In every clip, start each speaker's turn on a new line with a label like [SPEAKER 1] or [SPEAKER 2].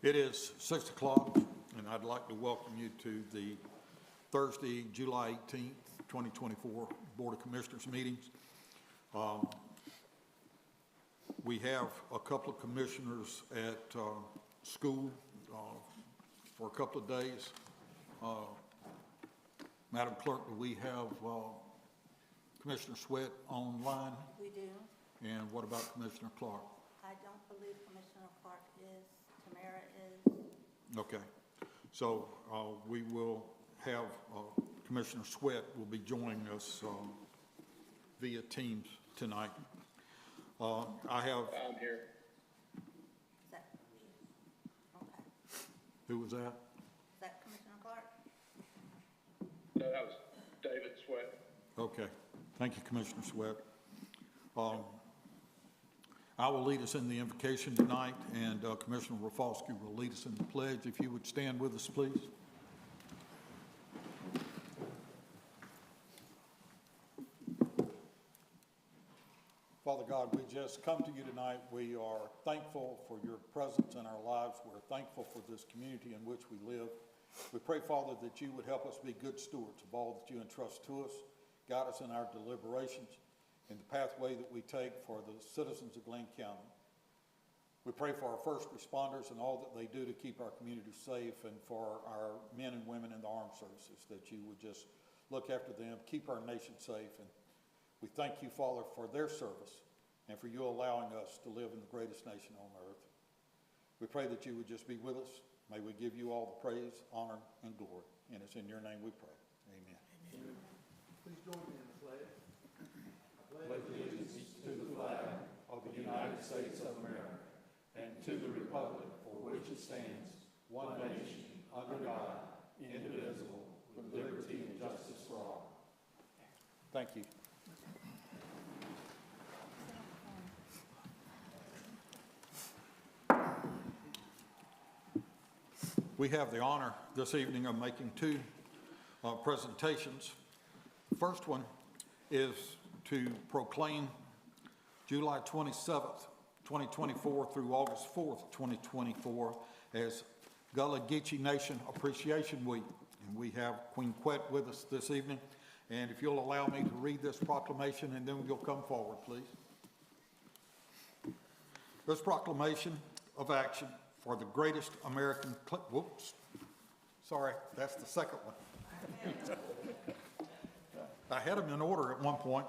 [SPEAKER 1] It is 6 o'clock, and I'd like to welcome you to the Thursday, July 18th, 2024 Board of Commissioners meetings. We have a couple of commissioners at school for a couple of days. Madam Clerk, do we have Commissioner Sweat online?
[SPEAKER 2] We do.
[SPEAKER 1] And what about Commissioner Clark?
[SPEAKER 2] I don't believe Commissioner Clark is. Tamara is.
[SPEAKER 1] Okay, so we will have Commissioner Sweat will be joining us via Teams tonight. I have.
[SPEAKER 3] I'm here.
[SPEAKER 2] Is that? Okay.
[SPEAKER 1] Who was that?
[SPEAKER 2] Is that Commissioner Clark?
[SPEAKER 3] No, that was David Sweat.
[SPEAKER 1] Okay, thank you, Commissioner Sweat. I will lead us in the invocation tonight, and Commissioner Rafalski will lead us in the pledge. If you would stand with us, please. Father God, we just come to you tonight. We are thankful for your presence in our lives. We're thankful for this community in which we live. We pray, Father, that you would help us be good stewards of all that you entrust to us. Guide us in our deliberations, in the pathway that we take for the citizens of Glynn County. We pray for our first responders and all that they do to keep our community safe, and for our men and women in the armed services, that you would just look after them, keep our nation safe. And we thank you, Father, for their service and for you allowing us to live in the greatest nation on earth. We pray that you would just be with us. May we give you all the praise, honor, and glory. And it's in your name we pray. Amen.
[SPEAKER 4] Amen. Please join me in the pledge. Pledge allegiance to the flag of the United States of America and to the republic for which it stands, one nation, under God, indivisible, with liberty and justice for all.
[SPEAKER 1] Thank you. We have the honor this evening of making two presentations. The first one is to proclaim July 27th, 2024 through August 4th, 2024 as Gullah Geechee Nation Appreciation Week. And we have Queen Quet with us this evening. And if you'll allow me to read this proclamation, and then you'll come forward, please. This proclamation of action for the greatest American, whoops, sorry, that's the second one. I had them in order at one point.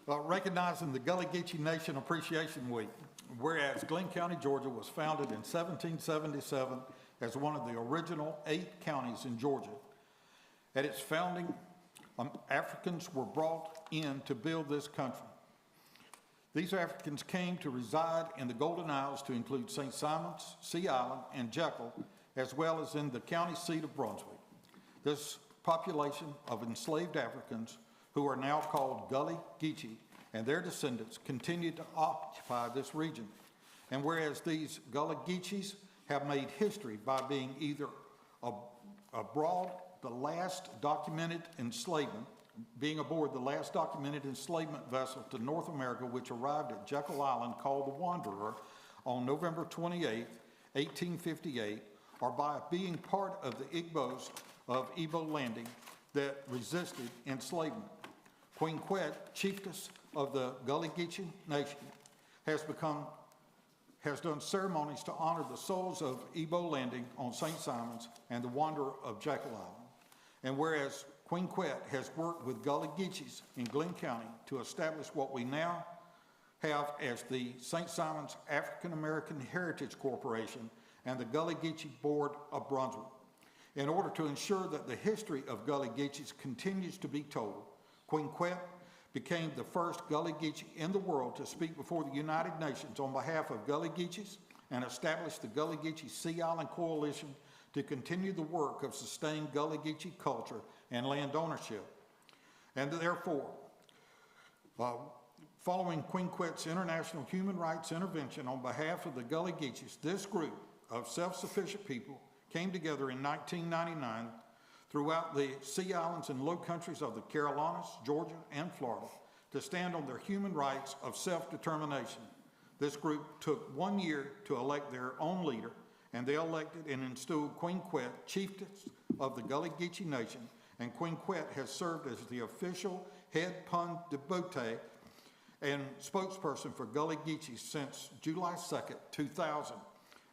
[SPEAKER 1] Recognizing the Gullah Geechee Nation Appreciation Week, whereas Glynn County, Georgia was founded in 1777 as one of the original 8 counties in Georgia. At its founding, Africans were brought in to build this country. These Africans came to reside in the Golden Isles to include St. Simons, Sea Island, and Jekyll, as well as in the county seat of Brunswick. This population of enslaved Africans, who are now called Gullah Geechee, and their descendants continue to occupy this region. And whereas these Gullah Geechees have made history by being either aboard the last documented enslavement vessel to North America, which arrived at Jekyll Island called the Wanderer on November 28, 1858, or by being part of the Igbos of Ebo Landing that resisted enslavement. Queen Quet, chiefess of the Gullah Geechee Nation, has done ceremonies to honor the souls of Ebo Landing on St. Simons and the Wanderer of Jekyll Island. And whereas Queen Quet has worked with Gullah Geechees in Glynn County to establish what we now have as the St. Simons African American Heritage Corporation and the Gullah Geechee Board of Brunswick. In order to ensure that the history of Gullah Geechees continues to be told, Queen Quet became the first Gullah Geechee in the world to speak before the United Nations on behalf of Gullah Geechees and established the Gullah Geechee Sea Island Coalition to continue the work of sustained Gullah Geechee culture and land ownership. And therefore, following Queen Quet's international human rights intervention on behalf of the Gullah Geechees, this group of self-sufficient people came together in 1999 throughout the Sea Islands and Low Countries of the Carolinas, Georgia, and Florida to stand on their human rights of self-determination. This group took 1 year to elect their own leader and they elected and installed Queen Quet, chiefess of the Gullah Geechee Nation, and Queen Quet has served as the official head pun devotee and spokesperson for Gullah Geechee since July 2nd, 2000.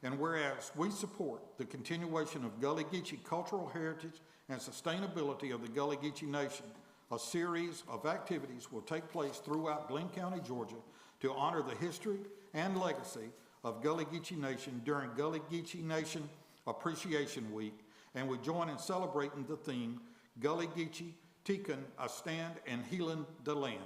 [SPEAKER 1] And whereas we support the continuation of Gullah Geechee cultural heritage and sustainability of the Gullah Geechee Nation, a series of activities will take place throughout Glenn County, Georgia, to honor the history and legacy of Gullah Geechee Nation during Gullah Geechee Nation Appreciation Week, and we join in celebrating the theme, Gullah Geechee, Tikkun, a stand and healing the land.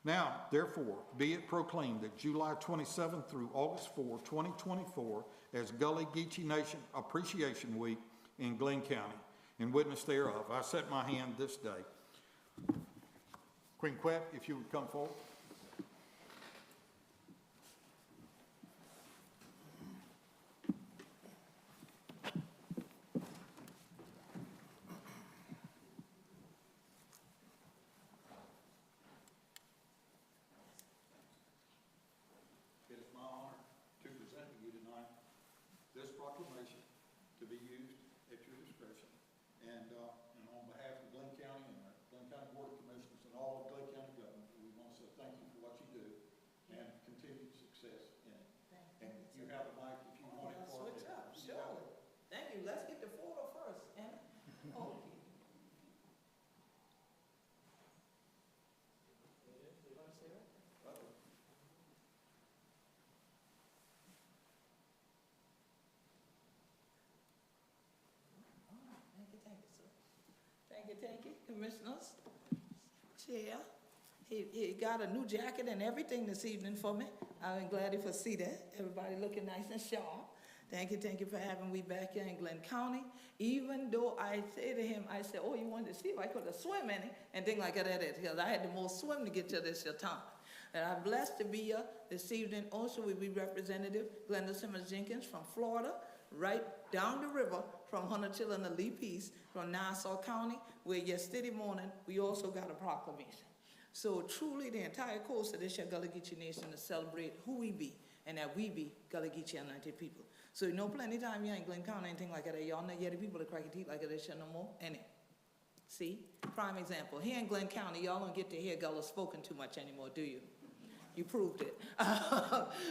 [SPEAKER 1] Now, therefore, be it proclaimed that July 27th through August 4, 2024, as Gullah Geechee Nation Appreciation Week in Glenn County. In witness thereof, I set my hand this day. Queen Quet, if you would come forward. It is my honor to present to you tonight this proclamation to be used at your discretion. And on behalf of Glenn County and the Glenn County Board of Commissioners and all of Glenn County government, we want to say thank you for what you do and continued success in it. And you have a mic if you want it. for
[SPEAKER 5] Switch
[SPEAKER 1] it.
[SPEAKER 5] up,
[SPEAKER 1] You have
[SPEAKER 5] sure. Thank you. Let's get the photo first, Anna. Oh. You want to say it? Thank you, sir. Thank you, Commissioners. Chair, he got a new jacket and everything this evening for me. I'm glad to see that. Everybody looking nice and sharp. Thank you for having me back here in Glenn County. Even though I say to him, I said, oh, you wanted to see if I could have swim in it and things like that, because I had the most swim to get to this your time. And I'm blessed to be here this evening. Also, we be Representative Glenda Simmons Jenkins from Florida, right down the river from Hunter and the Lee Peace from Nassau County, where yesterday morning we also got a proclamation. So truly the entire coast of this year Gullah Geechee Nation to celebrate who we be and that we be Gullah Geechee Anointed people. So you know plenty of time here in Glenn County, anything like that, y'all not yet the people that crack your teeth like that shit no more, any. See, prime example, here in Glenn County, y'all don't get to hear Gullah spoken too much anymore, do you? You proved it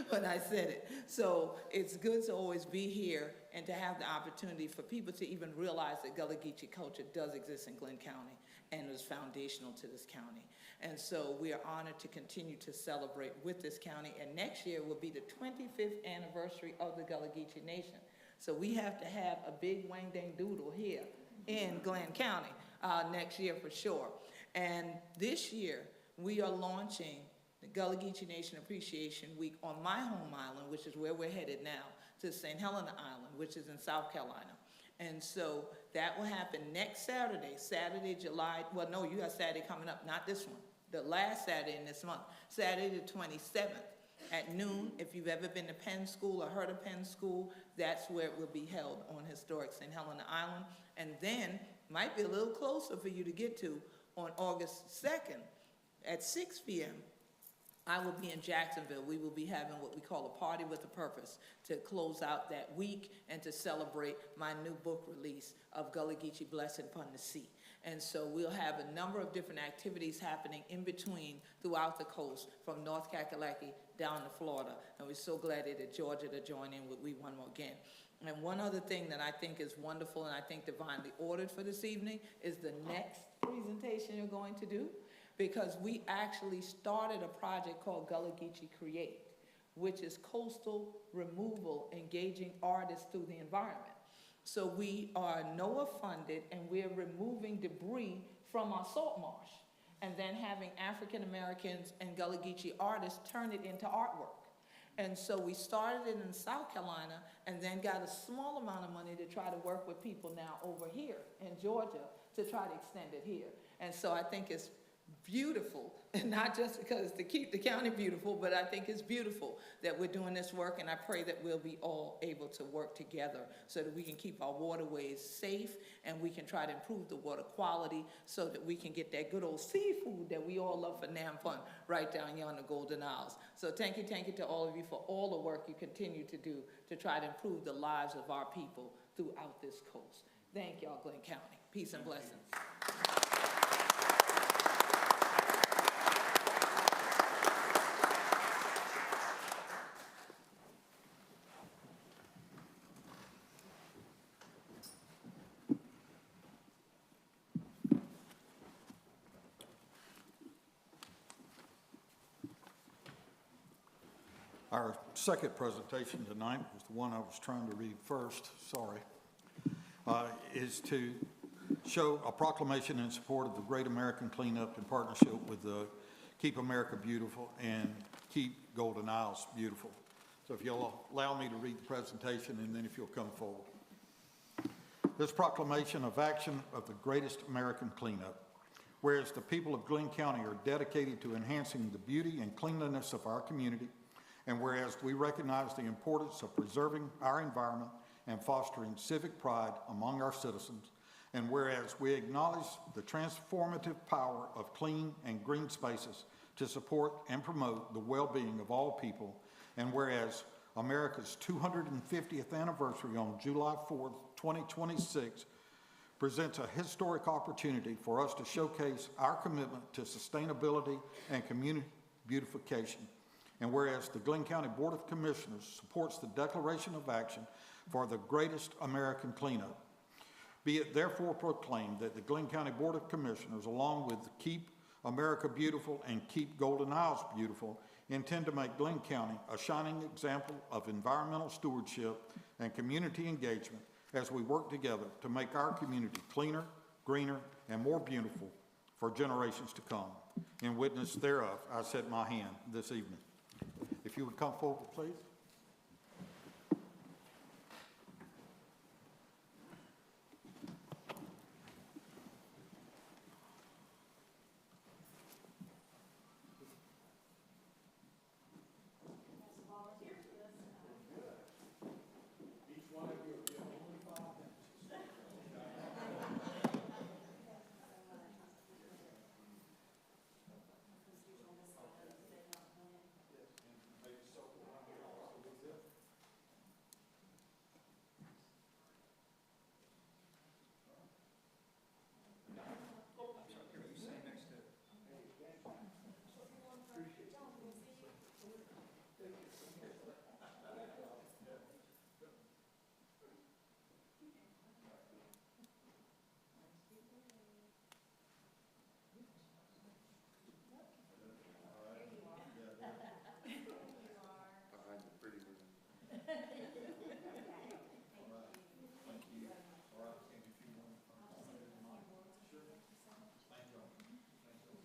[SPEAKER 5] when I said it. So it's good to always be here and to have the opportunity for people to even realize that Gullah Geechee culture does exist in Glenn County and is foundational to this county. And so we are honored to continue to celebrate with this county. And next year will be the 25th anniversary of the Gullah Geechee Nation. So we have to have a big wang dang doodle here in Glenn County next year for sure. And this year we are launching the Gullah Geechee Nation Appreciation Week on my home island, which is where we're headed now, to St. Helena Island, which is in South Carolina. And so that will happen next Saturday, July, well, no, you got Saturday coming up, not this one, the last Saturday in this month, Saturday the 27th at noon. If you've ever been to Penn School or heard of Penn School, that's where it will be held on historic St. Helena Island. And then, might be a little closer for you to get to, on August 2nd at 6 p.m., I will be in Jacksonville. We will be having what we call a party with a purpose to close out that week and to celebrate my new book release of Gullah Geechee Blessed Upon the Sea. And so we'll have a number of different activities happening in between throughout the coast, from North Kakalaki down to Florida. And we're so glad that Georgia to join in with We One More Again. And one other thing that I think is wonderful and I think divinely ordered for this evening is the next presentation you're going to do. Because we actually started a project called Gullah Geechee Create, which is coastal removal, engaging artists through the environment. So we are NOAA funded and we're removing debris from our salt marsh and then having African Americans and Gullah Geechee artists turn it into artwork. And so we started it in South Carolina and then got a small amount of money to try to work with people now over here in Georgia to try to extend it here. And so I think it's beautiful, and not just because to keep the county beautiful, but I think it's beautiful that we're doing this work, and I pray that we'll be all able to work together so that we can keep our waterways safe, and we can try to improve the water quality so that we can get that good old seafood that we all love for Nampun right down here on the Golden Isles. So thank you to all of you for all the work you continue to do to try to improve the lives of our people throughout this coast. Thank y'all, Glenn County. Peace and blessings.
[SPEAKER 1] Our second presentation tonight was the one I was trying to read first, sorry, is to show a proclamation in support of the Great American Cleanup in partnership with the Keep America Beautiful and Keep Golden Isles Beautiful. So if you'll allow me to read the presentation, and then if you'll come forward. This proclamation of action of the greatest American cleanup. Whereas the people of Glenn County are dedicated to enhancing the beauty and cleanliness of our community, and whereas we recognize the importance of preserving our environment and fostering civic pride among our citizens, and whereas we acknowledge the transformative power of clean and green spaces to support and promote the well-being of all people, and whereas America's 250th anniversary on July 4th, 2026 presents a historic opportunity for us to showcase our commitment to sustainability and community beautification. And whereas the Glenn County Board of Commissioners supports the declaration of action for the greatest American cleanup, be it therefore proclaimed that the Glenn County Board of Commissioners, along with Keep America Beautiful and Keep Golden Isles Beautiful, intend to make Glenn County a shining example of environmental stewardship and community engagement as we work together to make our community cleaner, greener, and more beautiful for generations to come. In witness thereof, I set my hand this evening. If you would come forward, please.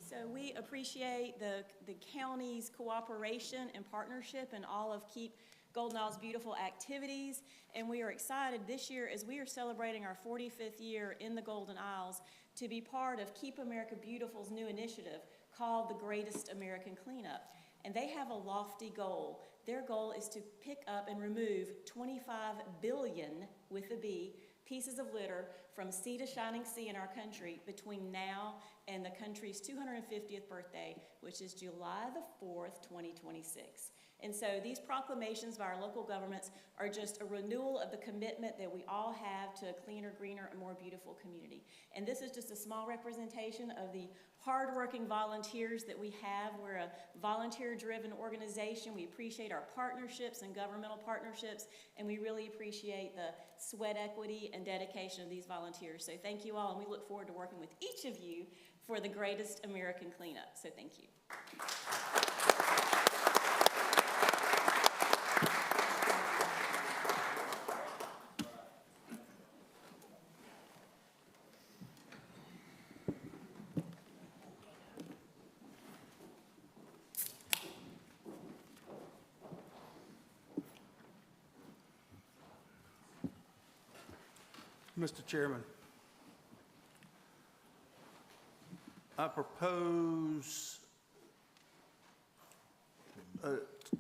[SPEAKER 6] So we appreciate the county's cooperation and partnership in all of Keep Golden Isles Beautiful activities, and we are excited this year as we are celebrating our 45th year in the Golden Isles to be part of Keep America Beautiful's new initiative called the Greatest American Cleanup. And they have a lofty goal. Their goal is to pick up and remove 25 billion, with a B, pieces of litter from sea to shining sea in our country between now and the country's 250th birthday, which is July the 4th, 2026. And so these proclamations by our local governments are just a renewal of the commitment that we all have to a cleaner, greener, and more beautiful community. And this is just a small representation of the hardworking volunteers that we have. We're a volunteer-driven organization. We appreciate our partnerships and governmental partnerships, and we really appreciate the sweat equity and dedication of these volunteers. So thank you all, and we look forward to working with each of you for the greatest American cleanup. So thank you.
[SPEAKER 7] Mr. Chairman,
[SPEAKER 4] I propose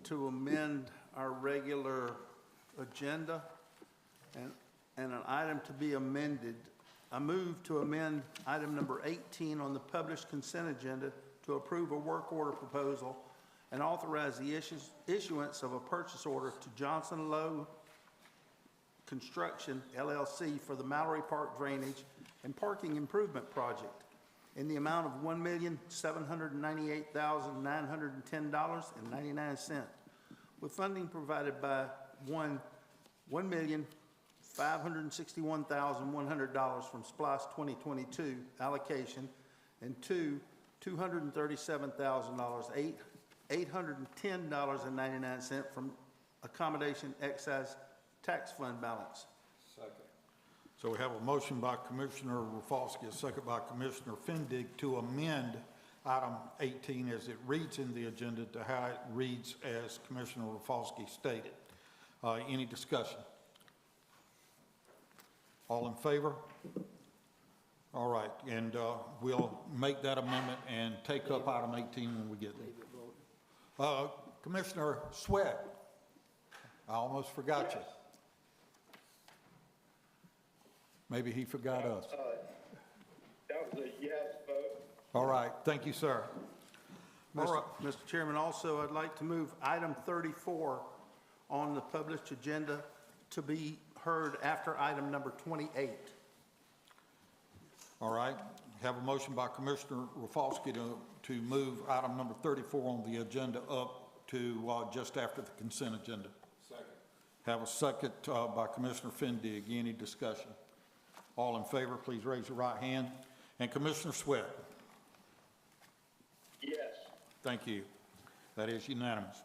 [SPEAKER 4] to amend our regular agenda and an item to be amended. I move to amend item number 18 on the published consent agenda to approve a work order proposal and authorize the issuance of a purchase order to Johnson Lowe Construction LLC for the Mallory Park Drainage and Parking Improvement Project in the amount of $1,798,910.99, with funding provided by $1,561,100 from SPLOST 2022 allocation, and $237,810.99 from accommodation excise tax fund balance.
[SPEAKER 1] So we have a motion by Commissioner Rafalski, a second by Commissioner Fendig to amend item 18 as it reads in the agenda to how it reads as Commissioner Rafalski stated. Any discussion? All in favor? All right, and we'll make that amendment and take up item 18 when we get there. Commissioner Sweat, I almost forgot you. Maybe he forgot us.
[SPEAKER 3] That was a yes vote.
[SPEAKER 1] All right, thank you, sir. All right.
[SPEAKER 4] Mr. Chairman, also, I'd like to move item 34 on the published agenda to be heard after item number 28.
[SPEAKER 1] All right, have a motion by Commissioner Rafalski to move item number 34 on the agenda up to just after the consent agenda. Second. Have a second by Commissioner Fendig. Any discussion? All in favor, please raise your right hand. And Commissioner Sweat?
[SPEAKER 3] Yes.
[SPEAKER 1] Thank you. That is unanimous.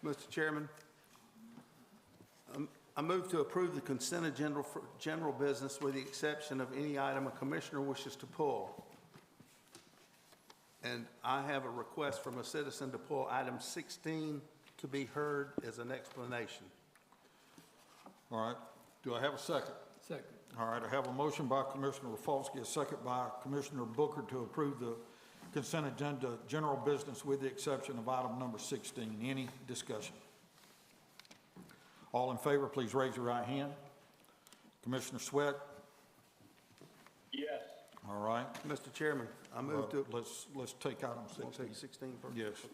[SPEAKER 4] Mr. Chairman, I move to approve the consent agenda for general business with the exception of any item a commissioner wishes to pull. And I have a request from a citizen to pull item 16 to be heard as an explanation.
[SPEAKER 1] All right, do I have a second?
[SPEAKER 7] Second.
[SPEAKER 1] All right, I have a motion by Commissioner Rafalski, a second by Commissioner Booker to approve the consent agenda general business with the exception of item number 16. Any discussion? All in favor, please raise your right hand. Commissioner Sweat?
[SPEAKER 3] Yes.
[SPEAKER 1] All right.
[SPEAKER 4] Mr. Chairman, I move to...
[SPEAKER 1] Let's take item 16.
[SPEAKER 4] Take 16 first?
[SPEAKER 1] Yes.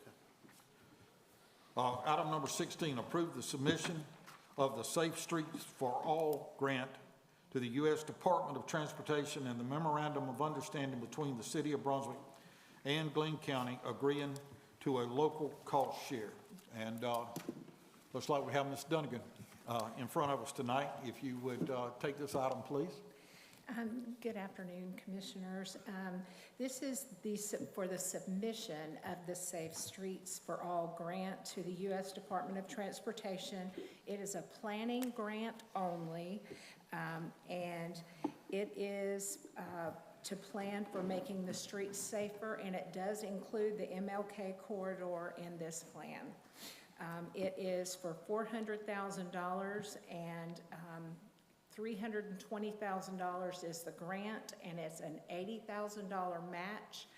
[SPEAKER 4] Okay.
[SPEAKER 1] Item number 16, approve the submission of the Safe Streets for All grant to the U.S. Department of Transportation and the memorandum of understanding between the City of Brunswick and Glenn County agreeing to a local cost share. And looks like we have Ms. Dunnigan in front of us tonight. If you would take this item, please.
[SPEAKER 8] Good afternoon, Commissioners. This is for the submission of the Safe Streets for All grant to the U.S. Department of Transportation. It is a planning grant only, and it is to plan for making the streets safer, and it does include the MLK corridor in this plan. It is for $400,000 and $320,000 is the grant, and it's an $80,000 match,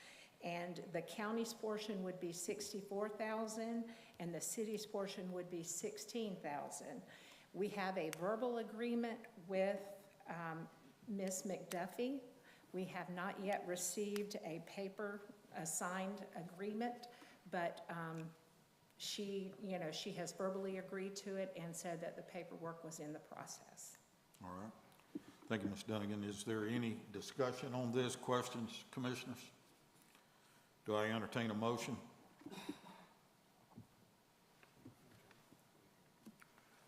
[SPEAKER 8] and the county's portion would be $64,000 and the city's portion would be $16,000. We have a verbal agreement with Ms. McDuffie. We have not yet received a signed agreement, but she has verbally agreed to it and said that the paperwork was in the process.
[SPEAKER 1] All right. Thank you, Ms. Dunnigan. Is there any discussion on this? Questions, commissioners? Do I entertain a motion?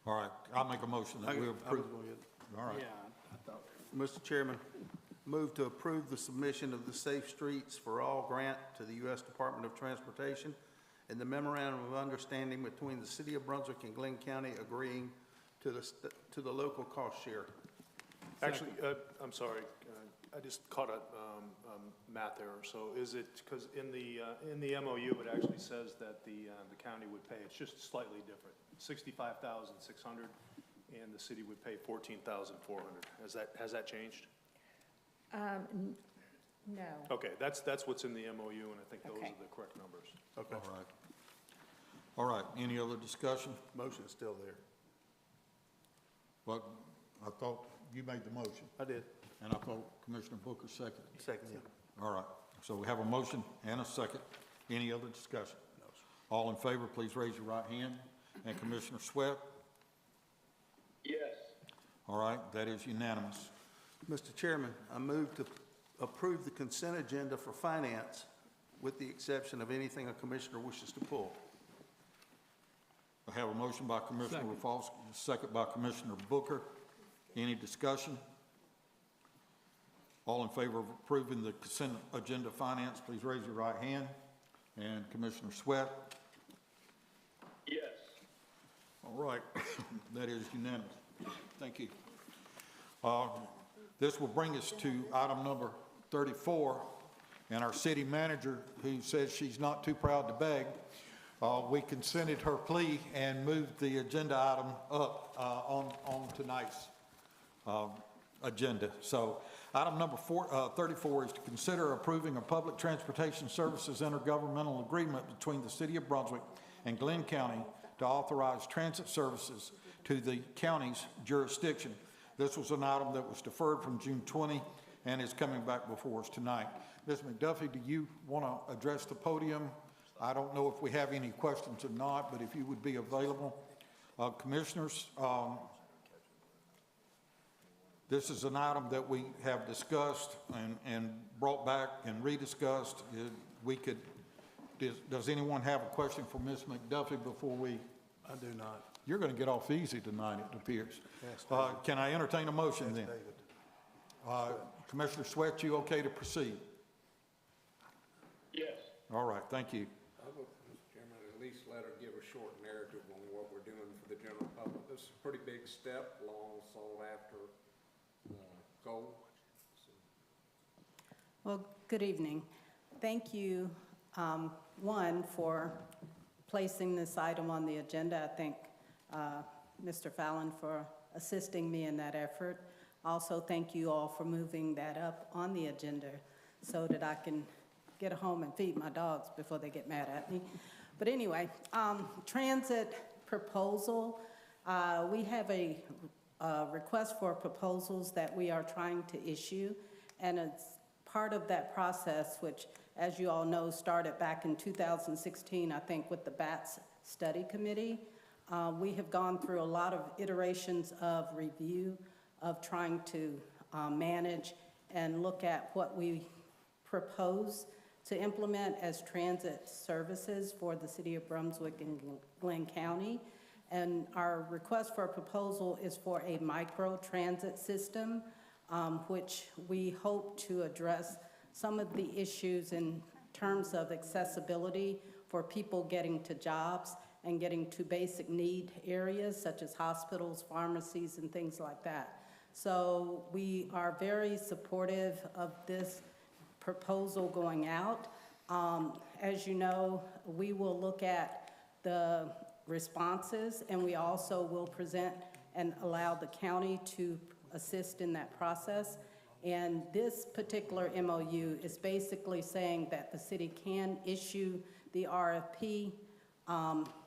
[SPEAKER 1] All right, I'll make a motion that we approve. All right.
[SPEAKER 4] Mr. Chairman, move to approve the submission of the Safe Streets for All grant to the U.S. Department of Transportation and the memorandum of understanding between the City of Brunswick and Glenn County agreeing to the local cost share.
[SPEAKER 7] Actually, I'm sorry, I just caught a math error. So is it, because in the MOU, it actually says that the county would pay, it's just slightly different, $65,600, and the city would pay $14,400. Has that changed?
[SPEAKER 8] No.
[SPEAKER 7] Okay, that's what's in the MOU, and I think those
[SPEAKER 8] Okay.
[SPEAKER 7] are the correct numbers.
[SPEAKER 4] Okay.
[SPEAKER 1] All right. All right, any other discussion?
[SPEAKER 4] Motion is still there.
[SPEAKER 1] Well, I thought you made the motion,
[SPEAKER 4] I did.
[SPEAKER 1] and I thought Commissioner Booker seconded.
[SPEAKER 4] Second, yeah.
[SPEAKER 1] All right, so we have a motion and a second. Any other discussion? All in favor, please raise your right hand. And Commissioner Sweat?
[SPEAKER 3] Yes.
[SPEAKER 1] All right, that is unanimous.
[SPEAKER 4] Mr. Chairman, I move to approve the consent agenda for finance with the exception of anything a commissioner wishes to pull.
[SPEAKER 1] I have a motion by Commissioner Rafalski, a second by Commissioner Booker. Any discussion? All in favor of approving the consent agenda finance, please raise your right hand. And Commissioner Sweat?
[SPEAKER 3] Yes.
[SPEAKER 1] All right, that is unanimous. Thank you. This will bring us to item number 34, and our city manager, who says she's not too proud to beg, we consented her plea and moved the agenda item up on tonight's agenda. So item number 34 is to consider approving a public transportation services intergovernmental agreement between the City of Brunswick and Glenn County to authorize transit services to the county's jurisdiction. This was an item that was deferred from June 20 and is coming back before us tonight. Ms. McDuffie, do you want to address the podium? I don't know if we have any questions or not, but if you would be available. Commissioners, this is an item that we have discussed and brought back and rediscussed. Does anyone have a question for Ms. McDuffie before we?
[SPEAKER 4] I do not.
[SPEAKER 1] You're going to get off easy tonight, it appears.
[SPEAKER 4] Yes, David.
[SPEAKER 1] Can I entertain a motion then?
[SPEAKER 4] David.
[SPEAKER 1] Commissioner Sweat, you okay to proceed?
[SPEAKER 3] Yes.
[SPEAKER 1] All right, thank you.
[SPEAKER 9] I would, Mr. Chairman, at least let her give a short narrative on what we're doing for the general public. This is a pretty big step, long sought after goal.
[SPEAKER 10] Well, good evening. Thank you, one, for placing this item on the agenda. I thank Mr. Fallon for assisting me in that effort. Also, thank you all for moving that up on the agenda so that I can get home and feed my dogs before they get mad at me. But anyway, transit proposal. We have a request for proposals that we are trying to issue, and it's part of that process, which, as you all know, started back in 2016, I think, with the BATS Study Committee. We have gone through a lot of iterations of review of trying to manage and look at what we propose to implement as transit services for the City of Brunswick and Glenn County. And our request for a proposal is for a micro-transit system, which we hope to address some of the issues in terms of accessibility for people getting to jobs and getting to basic need areas such as hospitals, pharmacies, and things like that. So we are very supportive of this proposal going out. As you know, we will look at the responses, and we also will present and allow the county to assist in that process. And this particular MOU is basically saying that the city can issue the RFP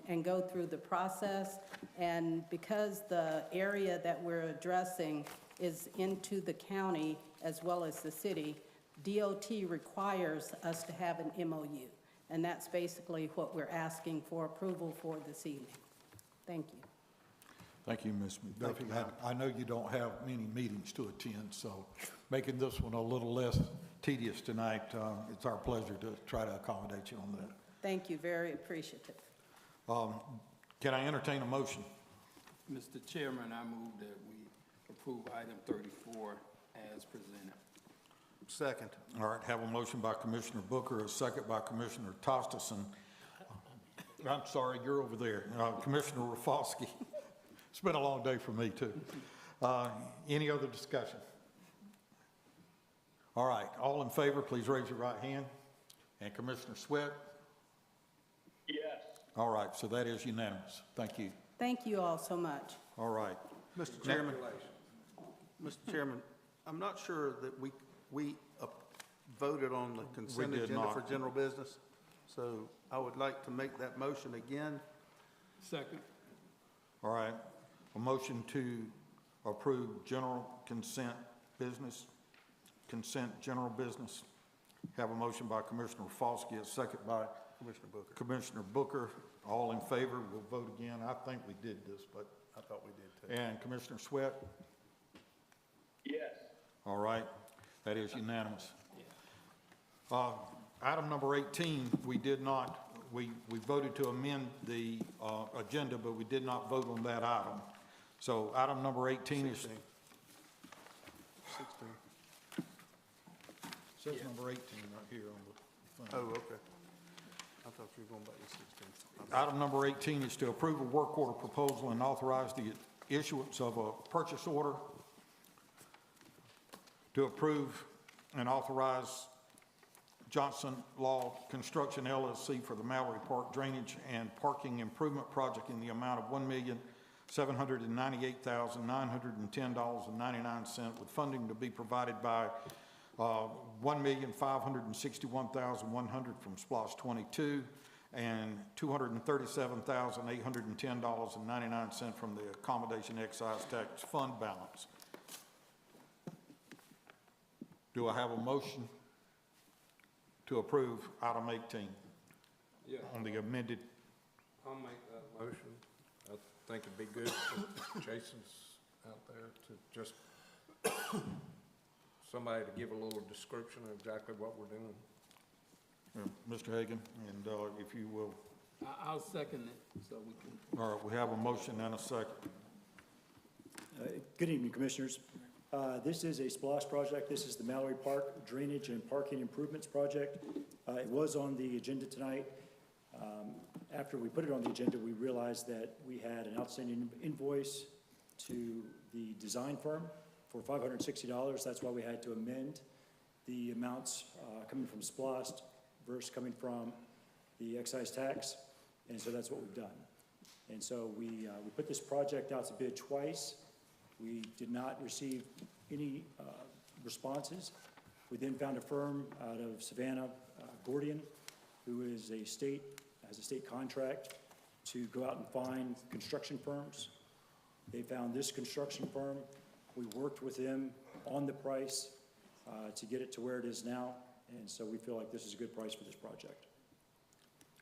[SPEAKER 10] and go through the process. And because the area that we're addressing is into the county as well as the city, DOT requires us to have an MOU. And that's basically what we're asking for approval for this evening. Thank you.
[SPEAKER 1] Thank you, Ms. McDuffie. I know you don't have many meetings to attend, so making this one a little less tedious tonight, it's our pleasure to try to accommodate you on that.
[SPEAKER 10] Thank you, very appreciative.
[SPEAKER 1] Can I entertain a motion?
[SPEAKER 11] Mr. Chairman, I move that we approve item 34 as presented.
[SPEAKER 4] Second.
[SPEAKER 1] All right, have a motion by Commissioner Booker, a second by Commissioner Tostison. I'm sorry, you're over there. Commissioner Rafalski. It's been a long day for me, too. Any other discussion? All right, all in favor, please raise your right hand. And Commissioner Sweat?
[SPEAKER 3] Yes.
[SPEAKER 1] All right, so that is unanimous. Thank you.
[SPEAKER 10] Thank you all so much.
[SPEAKER 1] All right.
[SPEAKER 4] Mr. Chairman, I'm not sure that voted on the consent
[SPEAKER 1] did
[SPEAKER 4] agenda
[SPEAKER 1] not.
[SPEAKER 4] for general business. So I would like to make that motion again.
[SPEAKER 11] Second.
[SPEAKER 1] All right, a motion to approve general consent general business. Have a motion by Commissioner Foskey, a second by Commissioner Booker. All in favor, we'll vote again. I think we did this, but,
[SPEAKER 4] I thought we did too.
[SPEAKER 1] and Commissioner Sweat?
[SPEAKER 3] Yes.
[SPEAKER 1] All right, that is unanimous. Item number 18, we did not, we voted to amend the agenda, but we did not vote on that item. So item number 18 is,
[SPEAKER 4] 16.
[SPEAKER 1] says number 18 right here on the
[SPEAKER 4] Oh,
[SPEAKER 1] thing.
[SPEAKER 4] okay. I thought you were going back to 16.
[SPEAKER 1] Item number 18 is to approve a work order proposal and authorize the issuance of a purchase order to approve and authorize Johnson Law Construction LLC for the Mallory Park Drainage and Parking Improvement Project in the amount of $1,798,910.99, with funding to be provided by $1,561,100 from SPLOST 22 and $237,810.99 from the Accommodation Excise Tax Fund balance. Do I have a motion to approve item 18
[SPEAKER 9] Yeah,
[SPEAKER 1] on the amended?
[SPEAKER 9] I'll make that motion. I think it'd be good if Jason's out there to just, somebody to give a little description of exactly what we're doing.
[SPEAKER 1] Mr. Hagan, and if you will,
[SPEAKER 11] I'll second it, so we can.
[SPEAKER 1] all right, we have a motion and a second.
[SPEAKER 12] Good evening, Commissioners. This is a SPLOST project. This is the Mallory Park Drainage and Parking Improvements Project. It was on the agenda tonight. After we put it on the agenda, we realized that we had an outstanding invoice to the design firm for $560. That's why we had to amend the amounts coming from SPLOST versus coming from the excise tax. And so that's what we've done. And so we put this project out to bid twice. We did not receive any responses. We then found a firm out of Savannah, Gordian, who is has a state contract to go out and find construction firms. They found this construction firm. We worked with them on the price to get it to where it is now, and so we feel like this is a good price for this project.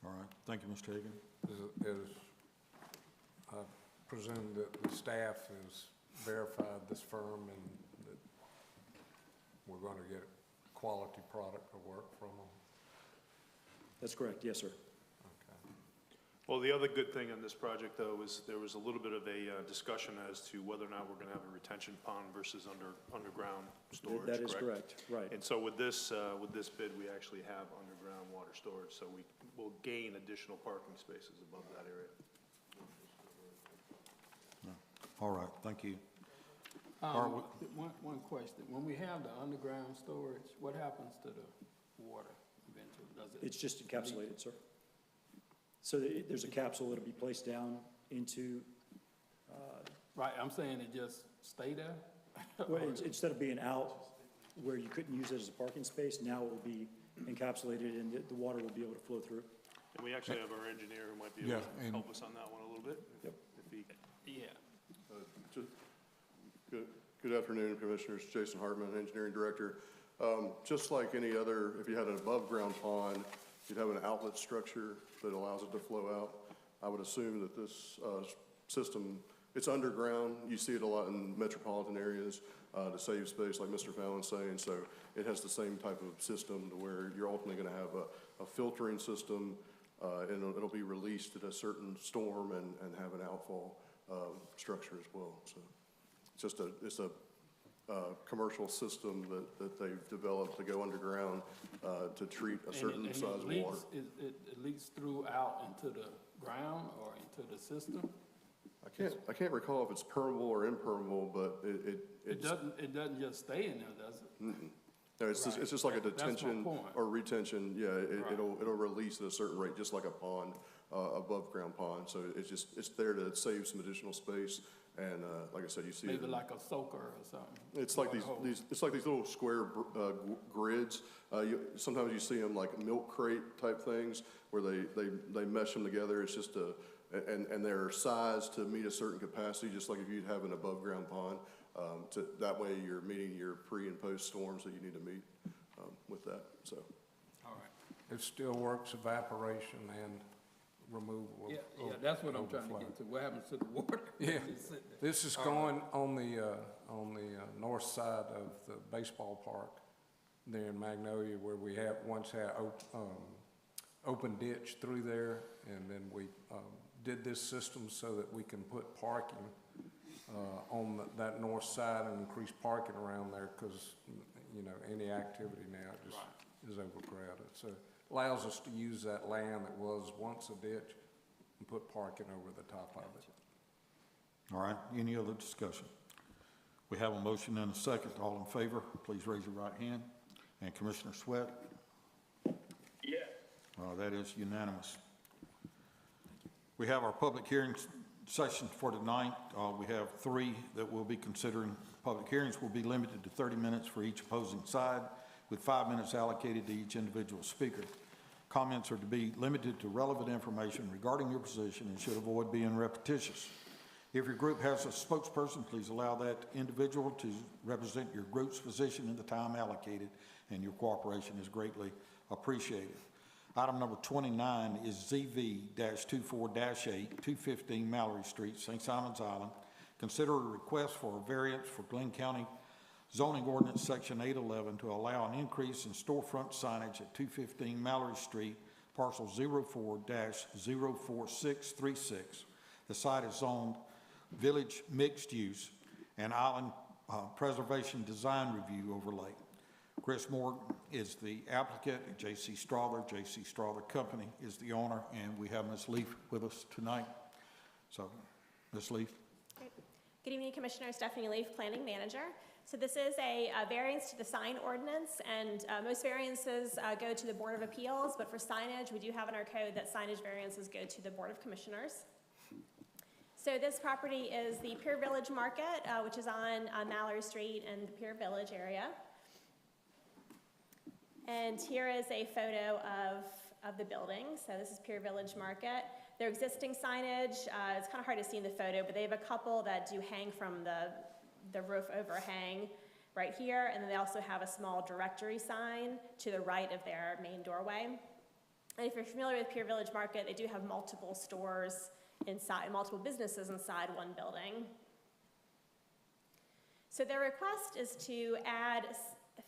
[SPEAKER 1] All right, thank you, Mr. Hagan.
[SPEAKER 9] I presume that the staff has verified this firm and that we're going to get a quality product of work from them.
[SPEAKER 12] That's correct, yes, sir.
[SPEAKER 9] Okay.
[SPEAKER 7] Well, the other good thing on this project, though, is there was a little bit of a discussion as to whether or not we're going to have a retention pond versus underground storage,
[SPEAKER 12] That is correct, right.
[SPEAKER 7] And so with this bid, we actually have underground water storage, so we will gain additional parking spaces above that area.
[SPEAKER 1] All right, thank you. Are we-
[SPEAKER 11] One question. When we have the underground storage, what happens to the water eventually? Does it?
[SPEAKER 12] It's just encapsulated, sir. So there's a capsule that'll be placed down into,
[SPEAKER 11] Right, I'm saying it just stay there?
[SPEAKER 12] well, instead of being out where you couldn't use it as a parking space, now it will be encapsulated and the water will be able to flow through.
[SPEAKER 7] And we actually have our engineer who might be able
[SPEAKER 1] Yeah,
[SPEAKER 7] to
[SPEAKER 1] and-
[SPEAKER 7] help us on that one a little bit.
[SPEAKER 12] Yep.
[SPEAKER 7] If he,
[SPEAKER 11] Yeah.
[SPEAKER 13] Good afternoon, Commissioners. Jason Hartman, Engineering Director. Just like any other, if you had an above-ground pond, you'd have an outlet structure that allows it to flow out. I would assume that this system, it's underground. You see it a lot in metropolitan areas to save space, like Mr. Fallon's saying. So it has the same type of system to where you're ultimately going to have a filtering system, and it'll be released at a certain storm and have an outfall structure as well. So it's a commercial system that they've developed to go underground to treat a certain size of water.
[SPEAKER 11] It leaks throughout into the ground or into the system?
[SPEAKER 13] I can't recall if it's permeable or impermeable, but
[SPEAKER 11] It
[SPEAKER 13] it's.
[SPEAKER 11] doesn't just stay in there, does it?
[SPEAKER 13] No, it's just like a
[SPEAKER 11] That's my
[SPEAKER 13] detention
[SPEAKER 11] point.
[SPEAKER 13] or retention, yeah,
[SPEAKER 11] Right.
[SPEAKER 13] it'll release at a certain rate, just like a pond, above ground pond. So it's there to save some additional space And like I said, you see it
[SPEAKER 11] Maybe
[SPEAKER 13] in-
[SPEAKER 11] like a soaker or something.
[SPEAKER 13] it's like these, it's like these little square grids. Sometimes you see them like milk crate type things where they mesh them together. It's just and they're sized to meet a certain capacity, just like if you'd have an above ground pond. That way you're meeting your pre and post storms that you need to meet with that, so.
[SPEAKER 11] All right.
[SPEAKER 9] It still works evaporation and removal of.
[SPEAKER 11] Yeah, that's what I'm trying to get to. What happens to the water?
[SPEAKER 9] Yeah,
[SPEAKER 11] Just sit there.
[SPEAKER 9] this is going on the north side of the baseball park there in Magnolia, where we once had open ditch through there, and then we did this system so that we can put parking on that north side and increase parking around there, because, you know, any activity now just is overcrowded. So allows us to use that land that was once a ditch and put parking over the top of it.
[SPEAKER 1] All right, any other discussion? We have a motion and a second. All in favor, please raise your right hand. And Commissioner Sweat?
[SPEAKER 3] Yes.
[SPEAKER 1] That is unanimous. We have our public hearing session for tonight. We have 3 that we'll be considering. Public hearings will be limited to 30 minutes for each opposing side, with 5 minutes allocated to each individual speaker. Comments are to be limited to relevant information regarding your position and should avoid being repetitious. If your group has a spokesperson, please allow that individual to represent your group's position in the time allocated, and your cooperation is greatly appreciated. Item number 29 is ZV-24-8, 215 Mallory Street, St. Simons Island. Consider a request for a variance for Glenn County Zoning Ordinance Section 811 to allow an increase in storefront signage at 215 Mallory Street, parcel 04-04636. The site is zoned Village Mixed Use and Island Preservation Design Review Overlay. Chris Moore is the applicant, J.C. Strother Company is the owner, and we have Ms. Leaf with us tonight. So, Ms. Leaf.
[SPEAKER 14] Great. Good evening, Commissioner. Stephanie Leaf, Planning Manager. So this is a variance to the sign ordinance, and most variances go to the Board of Appeals, but for signage, we do have in our code that signage variances go to the Board of Commissioners. So this property is the Pier Village Market, which is on Mallory Street in the Pier Village area. And here is a photo of the building. So this is Pier Village Market. Their existing signage, it's kind of hard to see in the photo, but they have a couple that do hang from the roof overhang right here, and then they also have a small directory sign to the right of their main doorway. And if you're familiar with Pier Village Market, they do have multiple stores inside, multiple businesses inside one building. So their request is to add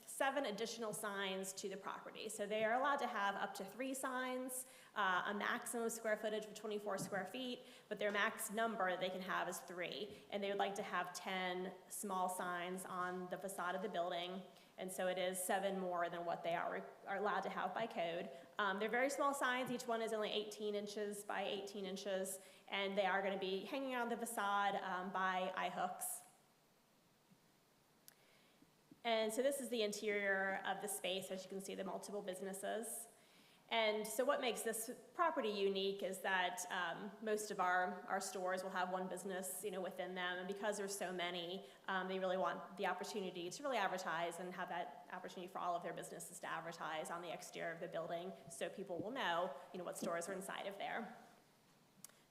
[SPEAKER 14] 7 additional signs to the property. So they are allowed to have up to 3 signs, a maximum square footage of 24 square feet, but their max number they can have is 3. And they would like to have 10 small signs on the facade of the building. And so it is 7 more than what they are allowed to have by code. They're very small signs. Each one is only 18 inches by 18 inches, and they are going to be hanging on the facade by eye hooks. And so this is the interior of the space. As you can see, the multiple businesses. And so what makes this property unique is that most of our stores will have one business, within them. And because there's so many, they really want the opportunity to really advertise and have that opportunity for all of their businesses to advertise on the exterior of the building, so people will know, what stores are inside of there.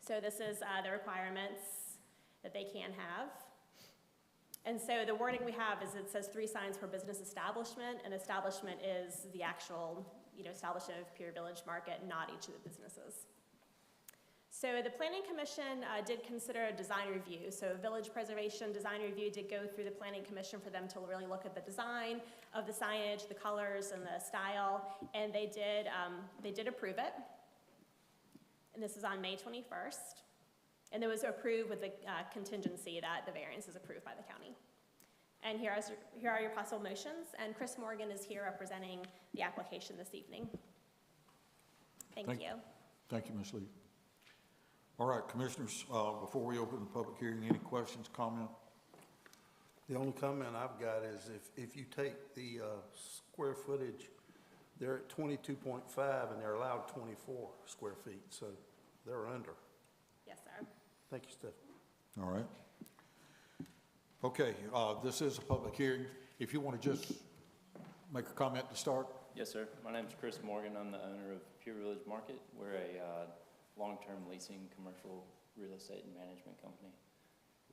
[SPEAKER 14] So this is the requirements that they can have. And so the wording we have is it says 3 signs per business establishment, and establishment is the actual, establishment of Pier Village Market, not each of the businesses. So the Planning Commission did consider a design review. So Village Preservation Design Review did go through the Planning Commission for them to really look at the design of the signage, the colors, and the style, and they did approve it. And this is on May 21st. And it was approved with the contingency that the variance is approved by the county. And here are your possible motions, and Chris Morgan is here representing the application this evening. Thank you.
[SPEAKER 1] Thank you, Ms. Lee. All right, Commissioners, before we open the public hearing, any questions, comment?
[SPEAKER 4] The only comment I've got is if you take the square footage, they're at 22.5 and they're allowed 24 square feet, so they're under.
[SPEAKER 14] Yes, sir.
[SPEAKER 4] Thank you, Steph.
[SPEAKER 1] All right. Okay, this is a public hearing. If you want to just make a comment to start.
[SPEAKER 15] Yes, sir. My name is Chris Morgan. I'm the owner of Pure Village Market. We're a long-term leasing commercial real estate and management company.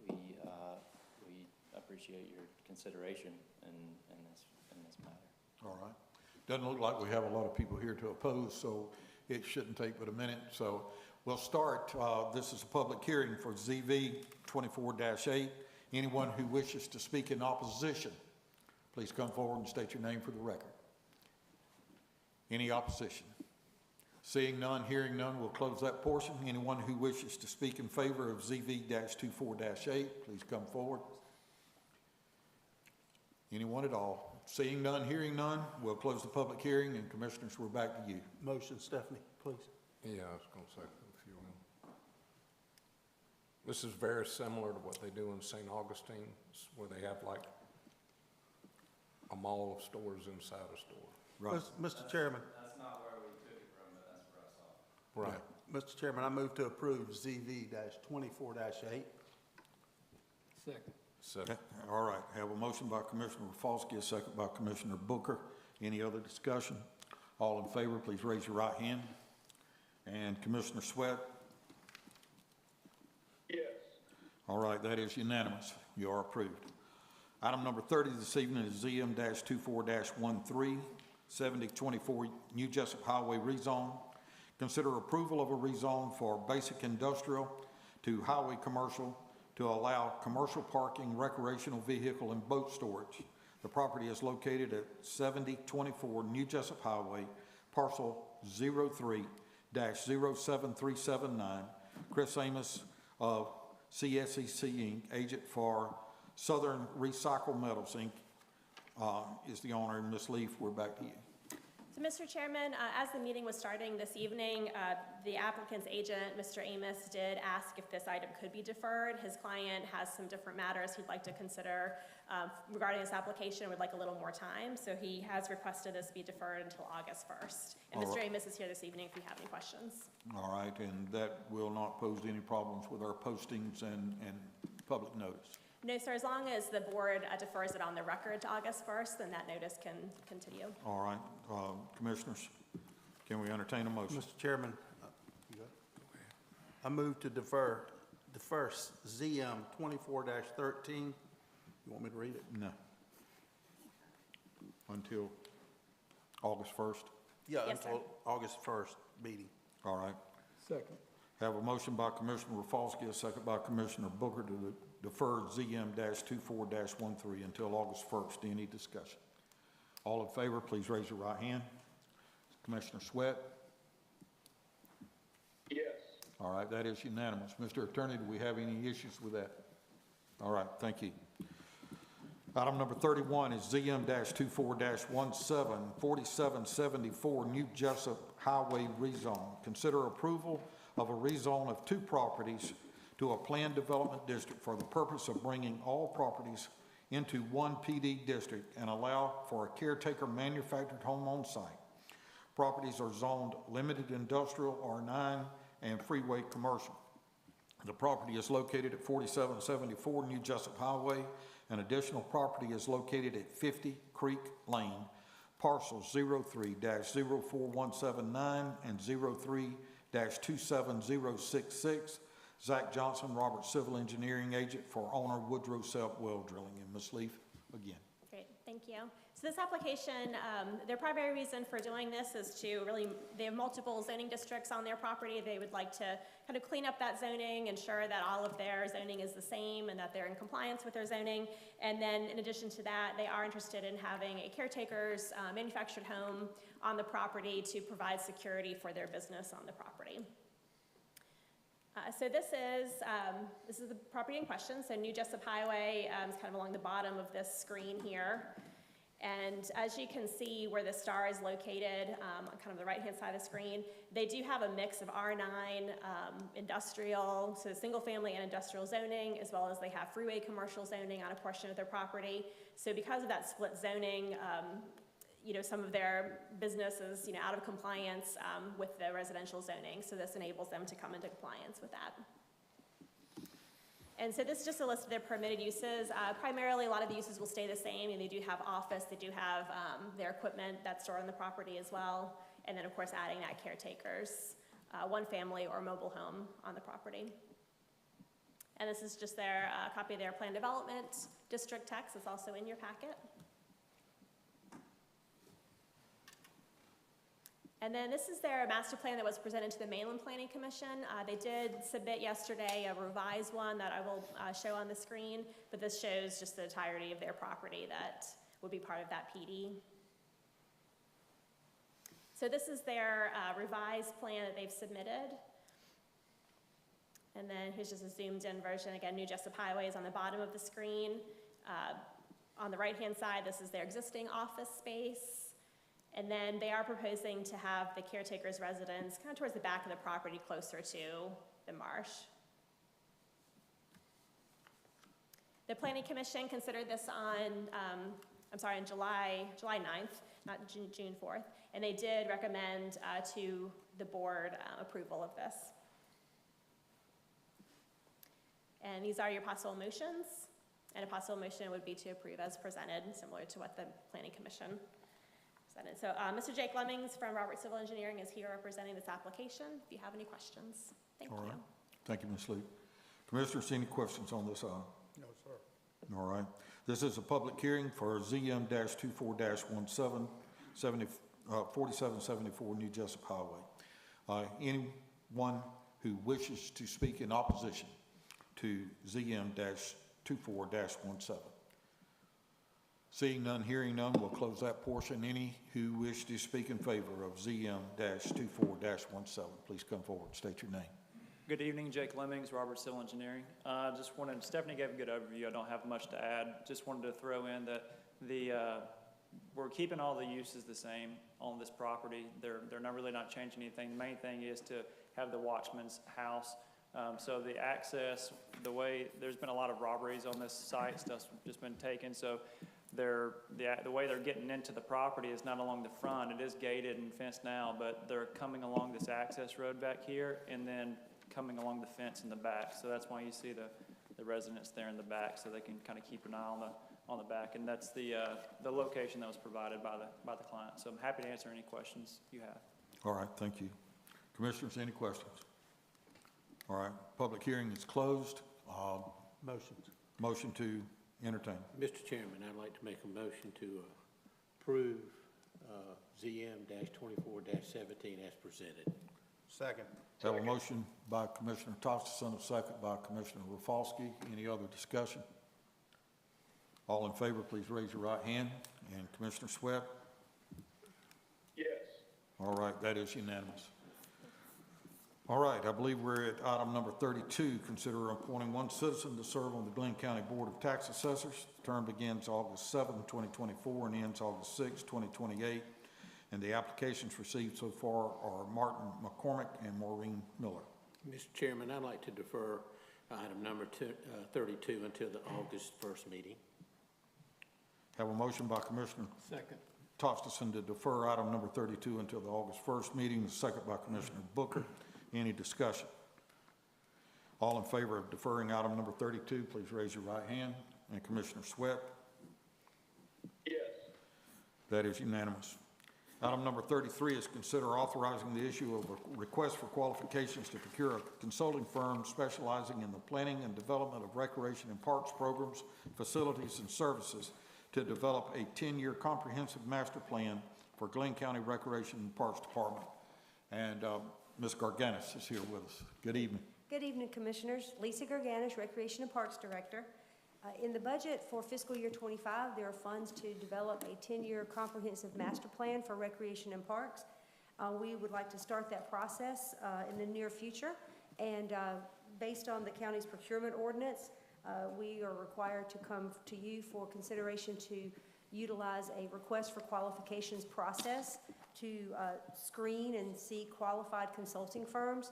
[SPEAKER 15] We appreciate your consideration in this matter.
[SPEAKER 1] All right. Doesn't look like we have a lot of people here to oppose, so it shouldn't take but a minute. So we'll start. This is a public hearing for ZV 24-8. Anyone who wishes to speak in opposition, please come forward and state your name for the record. Any opposition? Seeing none, hearing none, we'll close that portion. Anyone who wishes to speak in favor of ZV-24-8, please come forward. Anyone at all? Seeing none, hearing none, we'll close the public hearing, and commissioners, we're back to you.
[SPEAKER 4] Motion, Stephanie, please.
[SPEAKER 9] Yeah, I was going to say, if you will. This is very similar to what they do in St. Augustine, where they have like a mall of stores inside a store.
[SPEAKER 1] Right.
[SPEAKER 4] Mr. Chairman.
[SPEAKER 15] That's not where we took it from, but that's where I saw it.
[SPEAKER 9] Right.
[SPEAKER 4] Mr. Chairman, I move to approve ZV-24-8.
[SPEAKER 11] Second.
[SPEAKER 9] Second.
[SPEAKER 1] All right, have a motion by Commissioner Rafalski, a second by Commissioner Booker. Any other discussion? All in favor, please raise your right hand. And Commissioner Sweat?
[SPEAKER 3] Yes.
[SPEAKER 1] All right, that is unanimous. You are approved. Item number 30 this evening is ZM-24-13, 7024 New Jessup Highway rezone. Consider approval of a rezone for basic industrial to highway commercial to allow commercial parking, recreational vehicle, and boat storage. The property is located at 7024 New Jessup Highway, parcel 03-07379. Chris Amos of CSEC Inc., agent for Southern Recycle Metals Inc., is the owner. And Ms. Leaf, we're back to you.
[SPEAKER 14] So, Mr. Chairman, as the meeting was starting this evening, the applicant's agent, Mr. Amos, did ask if this item could be deferred. His client has some different matters he'd like to consider regarding this application, would like a little more time. So he has requested this be deferred until August 1st. And Mr. Amos is here this evening if you have any questions.
[SPEAKER 1] All right, and that will not pose any problems with our postings and public notice?
[SPEAKER 14] No, sir, as long as the board defers it on the record to August 1st, then that notice can continue.
[SPEAKER 1] All right, commissioners, can we entertain a motion?
[SPEAKER 4] Mr. Chairman, I move to defer the first ZM-24-13. You want me to read it?
[SPEAKER 1] No. Until August 1st?
[SPEAKER 4] Yeah,
[SPEAKER 14] Yes,
[SPEAKER 4] until August 1st meeting.
[SPEAKER 1] All right.
[SPEAKER 11] Second.
[SPEAKER 1] Have a motion by Commissioner Rafalski, a second by Commissioner Booker to defer ZM-24-13 until August 1st. Any discussion? All in favor, please raise your right hand. Commissioner Sweat?
[SPEAKER 3] Yes.
[SPEAKER 1] All right, that is unanimous. Mr. Attorney, do we have any issues with that? All right, thank you. Item number 31 is ZM-24-17, 4774 New Jessup Highway rezone. Consider approval of a rezone of 2 properties to a planned development district for the purpose of bringing all properties into one PD district and allow for a caretaker manufactured home on site. Properties are zoned limited industrial R9 and freeway commercial. The property is located at 4774 New Jessup Highway. An additional property is located at 50 Creek Lane, parcels 03-04179 and 03-27066. Zach Johnson, Robert Civil Engineering Agent for owner Woodrow Self Well Drilling. And Ms. Leaf, again.
[SPEAKER 14] Great, thank you. So this application, their primary reason for doing this is to really, they have multiple zoning districts on their property. They would like to kind of clean up that zoning, ensure that all of their zoning is the same and that they're in compliance with their zoning. And then in addition to that, they are interested in having a caretaker's manufactured home on the property to provide security for their business on the property. So this is the property in question. So New Jessup Highway is kind of along the bottom of this screen here. And as you can see where the star is located, on kind of the right-hand side of the screen, they do have a mix of R9 industrial, so single-family and industrial zoning, as well as they have freeway commercial zoning on a portion of their property. So because of that split zoning, some of their business is, out of compliance with the residential zoning. So this enables them to come into compliance with that. And so this is just a list of their permitted uses. Primarily, a lot of the uses will stay the same, and they do have office, they do have their equipment that's stored on the property as well. And then, of course, adding that caretakers, one family or mobile home on the property. And this is just their copy of their plan development. District text is also in your packet. And then this is their master plan that was presented to the Mainland Planning Commission. They did submit yesterday a revised one that I will show on the screen, but this shows just the entirety of their property that would be part of that PD. So this is their revised plan that they've submitted. And then here's just a zoomed in version. Again, New Jessup Highway is on the bottom of the screen. On the right-hand side, this is their existing office space. And then they are proposing to have the caretaker's residence kind of towards the back of the property, closer to the marsh. The Planning Commission considered this on, on July 9th, not June 4th, and they did recommend to the board approval of this. And these are your possible motions, and a possible motion would be to approve as presented, similar to what the Planning Commission presented. So Mr. Jake Lemmings from Robert Civil Engineering is here representing this application. If you have any questions, thank you.
[SPEAKER 1] All right. Thank you, Ms. Lee. Commissioners, any questions on this item?
[SPEAKER 4] No, sir.
[SPEAKER 1] All right. This is a public hearing for ZM-24-17, 4774 New Jessup Highway. Anyone who wishes to speak in opposition to ZM-24-17? Seeing none, hearing none, we'll close that portion. Any who wish to speak in favor of ZM-24-17, please come forward. State your name.
[SPEAKER 16] Good evening, Jake Lemmings, Robert Civil Engineering. Just wanted, Stephanie gave a good overview. I don't have much to add. Just wanted to throw in that we're keeping all the uses the same on this property. They're not really not changing anything. The main thing is to have the watchman's house. So the access, the way, there's been a lot of robberies on this site, stuff's just been taken. So the way they're getting into the property is not along the front. It is gated and fenced now, but they're coming along this access road back here and then coming along the fence in the back. So that's why you see the residents there in the back, so they can kind of keep an eye on the back. And that's the location that was provided by the client. So I'm happy to answer any questions you have.
[SPEAKER 1] All right, thank you. Commissioners, any questions? All right, public hearing is closed. Motion to entertain.
[SPEAKER 17] Mr. Chairman, I'd like to make a motion to approve ZM-24-17 as presented.
[SPEAKER 4] Second.
[SPEAKER 1] Have a motion by Commissioner Tostison, a second by Commissioner Rafalski. Any other discussion? All in favor, please raise your right hand. And Commissioner Sweat?
[SPEAKER 3] Yes.
[SPEAKER 1] All right, that is unanimous. All right, I believe we're at item number 32, consider appointing one citizen to serve on the Glenn County Board of Tax Assessors. The term begins August 7, 2024 and ends August 6, 2028. And the applications received so far are Martin McCormick and Maureen Miller.
[SPEAKER 17] Mr. Chairman, I'd like to defer item number 32 until the August 1st meeting.
[SPEAKER 1] Have a motion by Commissioner Tostison to defer item number 32 until the August 1st meeting, a second by Commissioner Booker. Any discussion? All in favor of deferring item number 32, please raise your right hand. And Commissioner Sweat?
[SPEAKER 3] Yes.
[SPEAKER 1] That is unanimous. Item number 33 is consider authorizing the issue of a request for qualifications to procure a consulting firm specializing in the planning and development of recreation and parks programs, facilities, and services to develop a 10-year comprehensive master plan for Glenn County Recreation and Parks Department. And Ms. Garganis is here with us. Good evening.
[SPEAKER 18] Good evening, Commissioners. Lisa Garganis, Recreation and Parks Director. In the budget for fiscal year 25, there are funds to develop a 10-year comprehensive master plan for recreation and parks. We would like to start that process in the near future. And based on the county's procurement ordinance, we are required to come to you for consideration to utilize a request for qualifications process to screen and seek qualified consulting firms.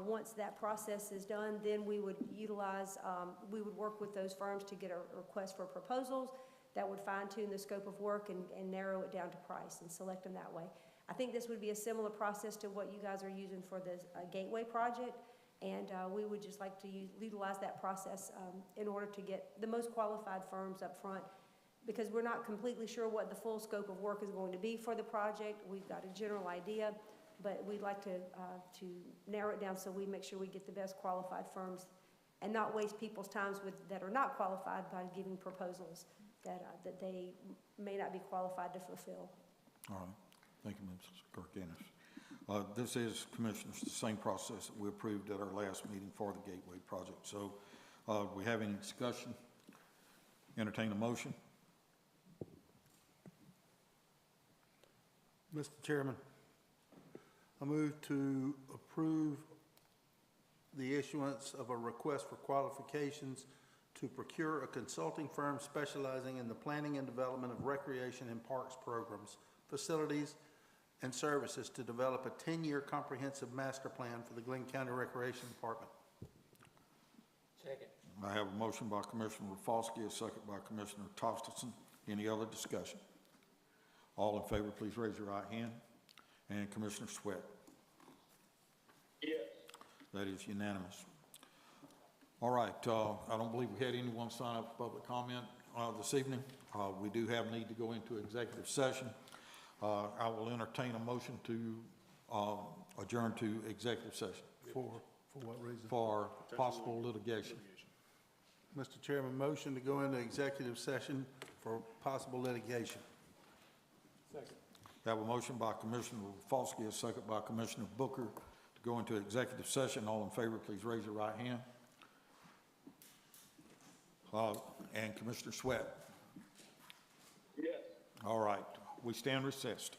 [SPEAKER 18] Once that process is done, then we would utilize, we would work with those firms to get a request for proposals that would fine-tune the scope of work and narrow it down to price and select them that way. I think this would be a similar process to what you guys are using for the Gateway project. And we would just like to utilize that process in order to get the most qualified firms up front, because we're not completely sure what the full scope of work is going to be for the project. We've got a general idea, but we'd like to narrow it down so we make sure we get the best qualified firms and not waste people's times that are not qualified by giving proposals that they may not be qualified to fulfill.
[SPEAKER 1] All right. Thank you, Mrs. Kirkendis. This is, Commissioners, the same process that we approved at our last meeting for the Gateway project. So we have any discussion? Entertain a motion?
[SPEAKER 4] Mr. Chairman, I move to approve the issuance of a request for qualifications to procure a consulting firm specializing in the planning and development of recreation and parks programs, facilities, and services to develop a 10-year comprehensive master plan for the Glenn County Recreation Department.
[SPEAKER 17] Second.
[SPEAKER 1] I have a motion by Commissioner Rafalski, a second by Commissioner Tostison. Any other discussion? All in favor, please raise your right hand. And Commissioner Sweat.
[SPEAKER 3] Yes.
[SPEAKER 1] That is unanimous. All right, I don't believe we had anyone sign up for public comment this evening. We do have need to go into executive session. I will entertain a motion to adjourn to executive session.
[SPEAKER 4] For what reason?
[SPEAKER 1] For possible litigation.
[SPEAKER 4] Mr. Chairman, motion to go into executive session for possible litigation.
[SPEAKER 1] Second. Have a motion by Commissioner Rafalski, a second by Commissioner Booker to go into executive session. All in favor, please raise your right hand. And Commissioner Sweat.
[SPEAKER 3] Yes.
[SPEAKER 1] All right, we stand recessed.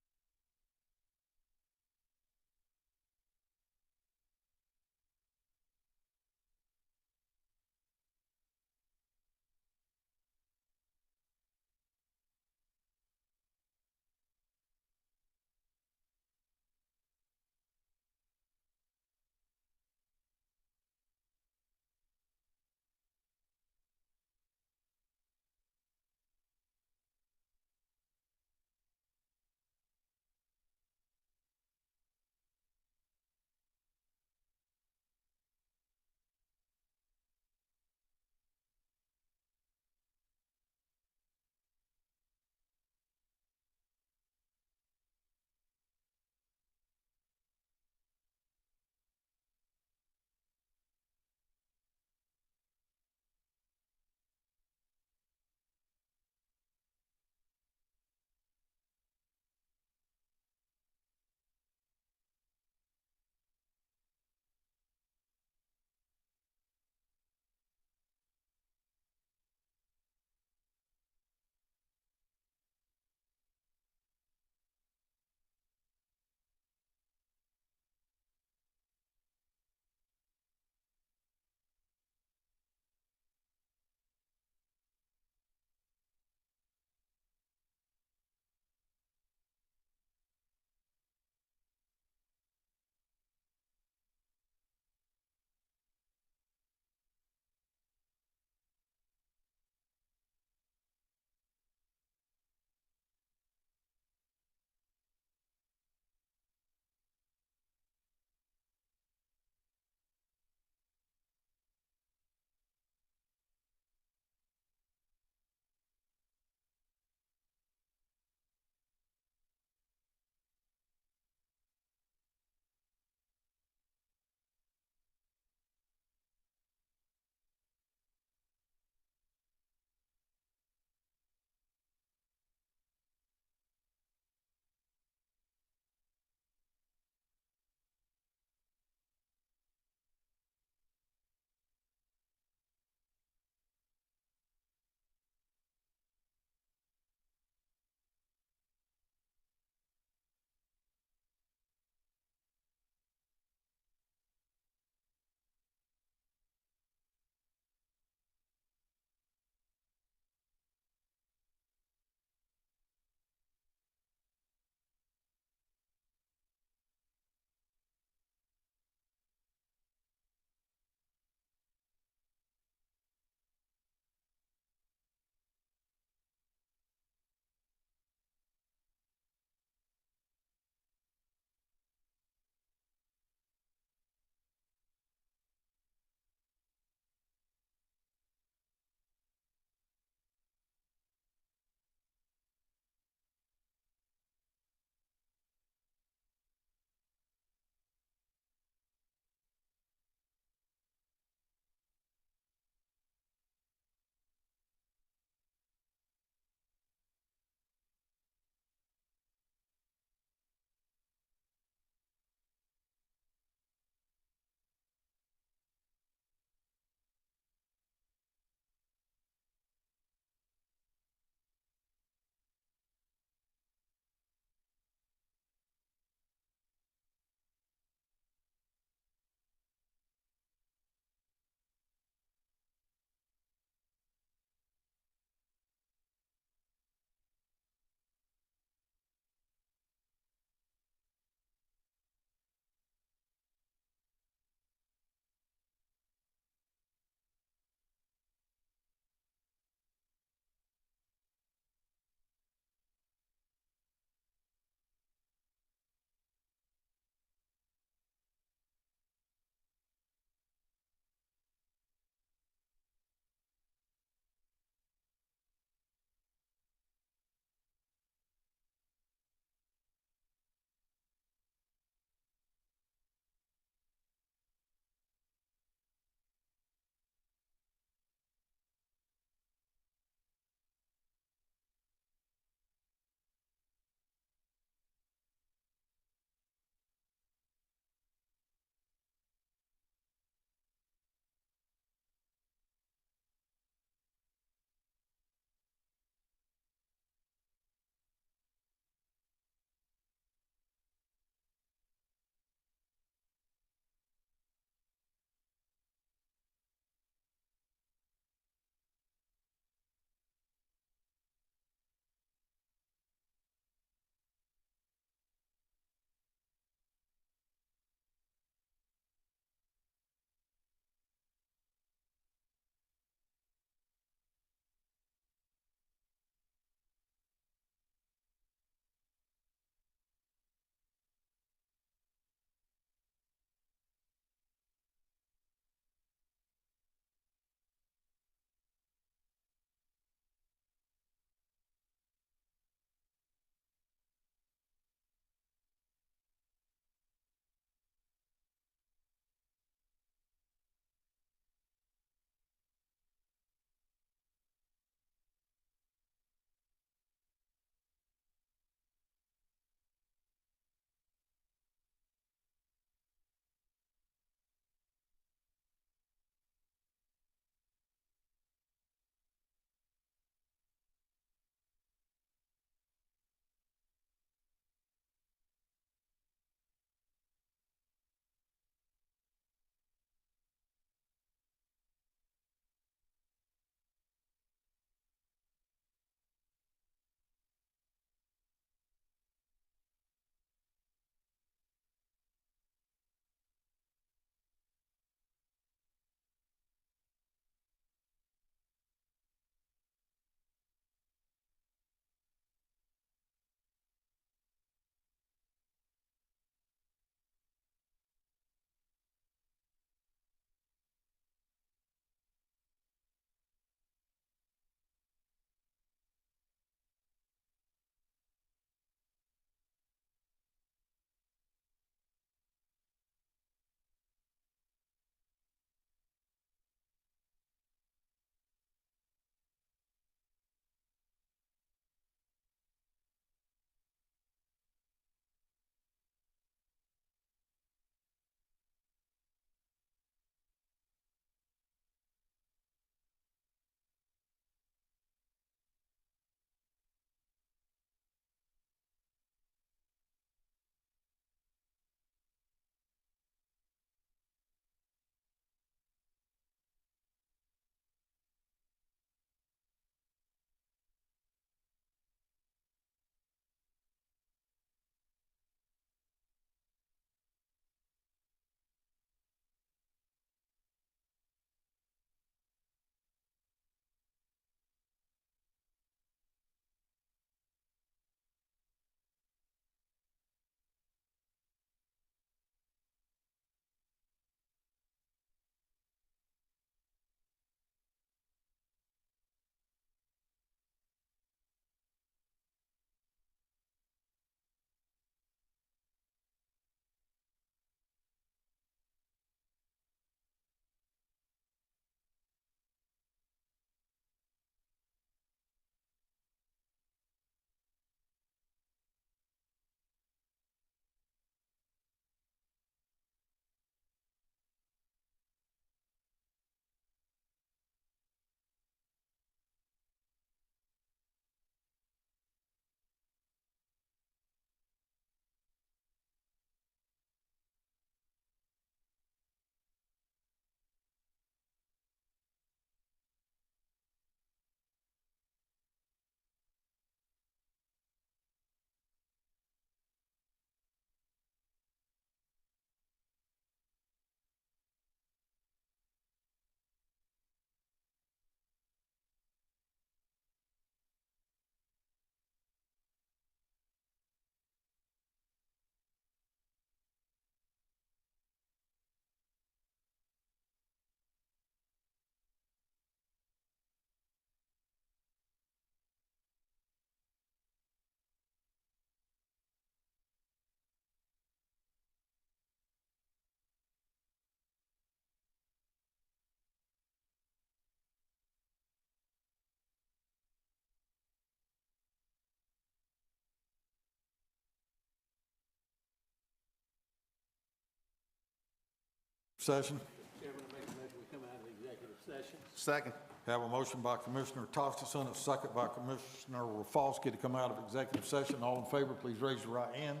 [SPEAKER 1] session?
[SPEAKER 17] Chairman, I make a motion we come out of executive session.
[SPEAKER 4] Second.
[SPEAKER 1] Have a motion by Commissioner Tostison, a second by Commissioner Rafalski to come out of executive session. All in favor, please raise your right hand.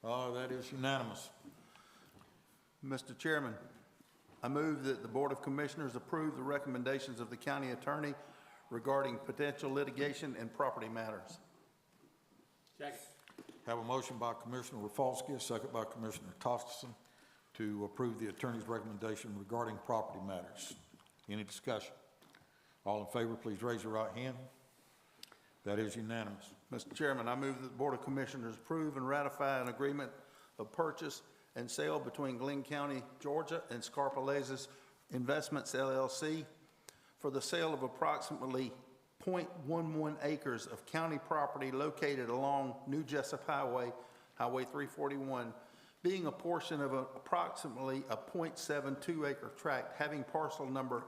[SPEAKER 1] That is unanimous.
[SPEAKER 4] Mr. Chairman, I move that the Board of Commissioners approve the recommendations of the county attorney regarding potential litigation and property matters.
[SPEAKER 17] Second.
[SPEAKER 1] Have a motion by Commissioner Rafalski, a second by Commissioner Tostison to approve the attorney's recommendation regarding property matters. Any discussion? All in favor, please raise your right hand. That is unanimous.
[SPEAKER 4] Mr. Chairman, I move that the Board of Commissioners approve and ratify an agreement of purchase and sale between Glenn County, Georgia and Scarpalezas Investments LLC for the sale of approximately .11 acres of county property located along New Jessup Highway, Highway 341, being a portion of approximately a .72 acre tract having parcel number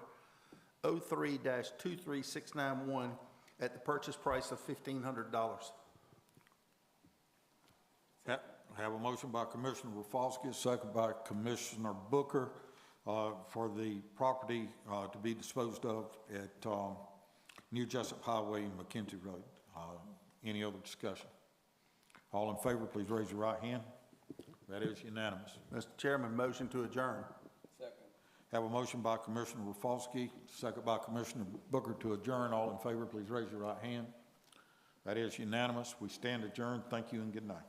[SPEAKER 4] 03-23691 at the purchase price of $1,500.
[SPEAKER 1] Have a motion by Commissioner Rafalski, a second by Commissioner Booker for the property to be disposed of at New Jessup Highway and McKenzie Road. Any other discussion? All in favor, please raise your right hand. That is unanimous.
[SPEAKER 4] Mr. Chairman, motion to adjourn.
[SPEAKER 11] Second.
[SPEAKER 1] Have a motion by Commissioner Rafalski, second by Commissioner Booker to adjourn. All in favor, please raise your right hand. That is unanimous. We stand adjourned. Thank you and good night.